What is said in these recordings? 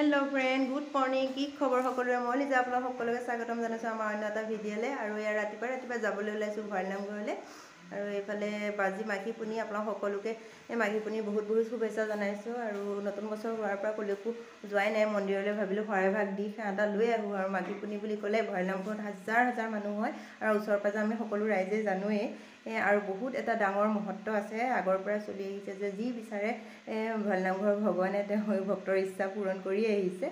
hello friend good morning की खबर सकलोरे मैं निजे आपलोक सकलोके स्वागतम जानाइছো आमार अन्य एटा भिडिओले आरो यार रातिपुवा जाबोले ओलाइছো भरनाम घरले आरो एफाले बाजी माघी पुनी आपलोक सकलोके माघी पुनी बहुत बहुत शुभेच्छा जानाइছো आरो नतुन बছर होৱাৰ পৰা কলৈকো যোৱাই নাই মন্দিৰলৈ ভাবিলো শৰাই ভাগ দি খাঁটা লৈ আহো আৰু মাঘী পুনি বুলি ক'লে ভৰনাম ঘৰত হাজাৰ হাজাৰ মানুহ হয় আৰু ওচৰ পাজৰ আমি সকলো ৰাইজে জানোৱে আৰু বহুত এটা ডাঙৰ মহত্ব আছে আগৰ পৰা চলি আহিছে যে যি বিচাৰে ভৰনাম ঘৰ ভগৱানে তেওঁ ভক্তৰ ইচ্ছা পূৰণ কৰি আহিছে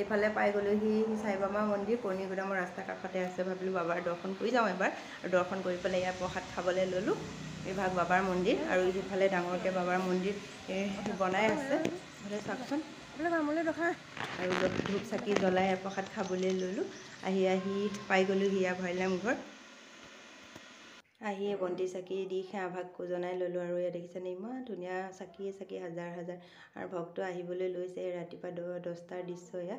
এফালে পাই গলোহি সাইবাবা মন্দিৰ কৰ্ণীগুদামৰ ৰাস্তা কাষতে আছে ভাবিলো বাবাৰ দৰ্শন কৰি যাওঁ এবাৰ আৰু দৰ্শন কৰি পেলাই ইয়াৰ প্ৰসাদ খাবলৈ ললো এভাগ বাবাৰ মন্দিৰ আৰু ইফালে ডাঙৰকে বাবাৰ মন্দিৰ বনাই আছে ভালে চাকচোন আমলে ৰখা আৰু ধূপ চাকি জ্বলাই প্ৰসাদ খাবলৈ ললো আহি আহি পাই গলোহি ইয়া ভৰনাম ঘৰ আহিয়ে বন্তি চাকি দি সেৱা ভাগ জনাই ললো আৰু ইয়া দেখিছেনে ইমান ধুনীয়া চাকি চাকি হাজাৰ হাজাৰ আৰু ভক্ত আহিবলৈ লৈছে ৰাতিপুৱা 10টাৰ দৃশ্য এয়া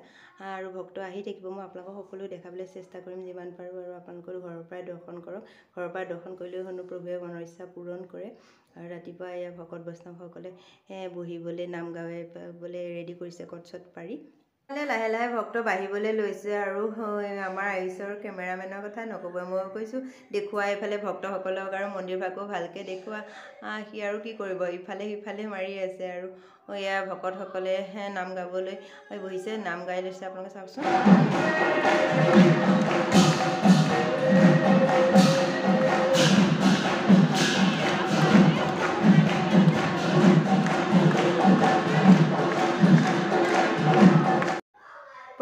আৰু ভক্ত আহি থাকিব মই আপোনালোকক সকলো দেখাবলৈ চেষ্টা কৰিম যিমান পাৰো আৰু আপোনালোকৰ ঘৰৰ পৰাই দৰ্শন কৰক ঘৰৰ পৰা দৰ্শন কৰিলেও হনো প্ৰভুৱে মনৰ ইচ্ছা পূৰণ কৰে আৰু ৰাতিপুৱা এয়া ভকত বৈষ্ণৱসকলে বহিবলৈ নাম গাবলৈ ৰেডি কৰিছে কটছত পাৰি লাহে লাহে ভক্ত বাঢ়িবলৈ লৈছে আৰু আমাৰ আইছৰ কেমেৰামেনৰ কথা নক'বই মই কৈছোঁ দেখুৱাই এফালে ভক্তসকলক আৰু মন্দিৰ ভাগো ভালকৈ দেখুৱা সি আৰু কি কৰিব ইফালে সিফালে মাৰি আছে আৰু এয়া ভকতসকলে নাম গাবলৈ বহিছে নাম গাই লৈছে আপোনালোকে চাওকচোন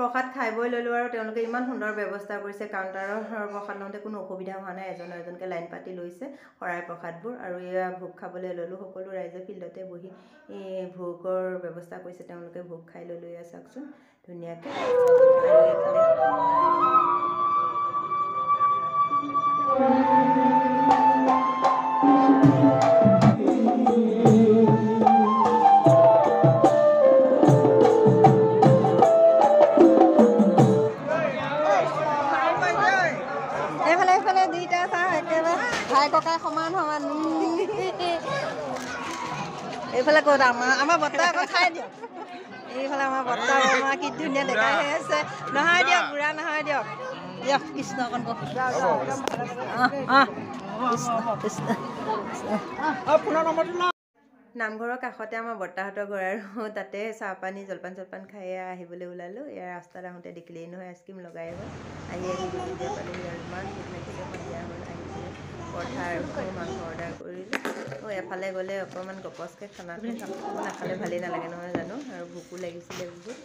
প্ৰসাদ খাইবই ললো আৰু তেওঁলোকে ইমান সুন্দৰ ব্যৱস্থা কৰিছে কাউণ্টাৰৰ প্ৰসাদ লওঁতে কোনো অসুবিধা হোৱা নাই এজনকে লাইন পাতি লৈছে শৰাই প্ৰসাদবোৰ আৰু এয়া ভোগ খাবলৈ ললো সকলো ৰাইজে ফিল্ডতে বহি ভোগৰ ব্যৱস্থা কৰিছে তেওঁলোকে ভোগ খাই ললো এয়া চাওকচোন ধুনীয়াকৈ ককাই সমান সমান এইফালে ক'ত আমাৰ বৰ্তা আকৌ খাই দিয়ক এইফালে আমাৰ বৰ্তা বৰমা কি ধুনীয়া দেখাই হৈ আছে নহয় দিয়ক বুঢ়া নহয় দিয়ক দিয়ক কৃষ্ণ অকণ কওক নামঘৰৰ কাষতে আমাৰ বৰ্তাহঁতৰ ঘৰ আৰু তাতে চাহপানী জলপান চলপান খাই আহিবলৈ ওলালোঁ ইয়াৰ ৰাস্তাত আহোঁতে দেখিলেই নহয় আইচক্ৰীম লগাই গ'ল আহি দিয়া পালোঁ ইমান ভোক লাগিছে সন্ধিয়া হ'ল আহিবলৈ পৰঠা আৰু মাংস অৰ্ডাৰ কৰিলোঁ এফালে গ'লে অকণমান গপচকৈ খানাটো নাখালে ভালেই নালাগে নহয় জানো আৰু ভোকো লাগিছিলে বহুত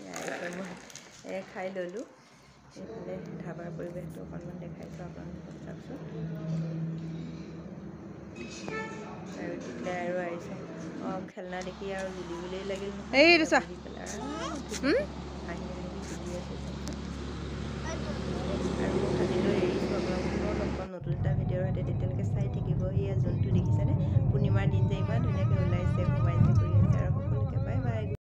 মই খাই ল'লোঁ এইফালে ধাবাৰ পৰিৱেশটো অকণমান দেখাইছোঁ আপোনালোকক চাওকচোন আৰু তেতিয়া আৰু আহিছে খেলনা দেখি আৰু জুলিবলৈ লাগিল এইটো চোৱা আৰু আজিলৈ এৰিছোঁ আপোনালোকক নতুন এটা ভিডিঅ'ৰ সৈতে তেতিয়ালৈকে চাই থাকিব এয়া জোনটো দেখিছেনে পূৰ্ণিমাৰ দিন যে ইমান ধুনীয়াকৈ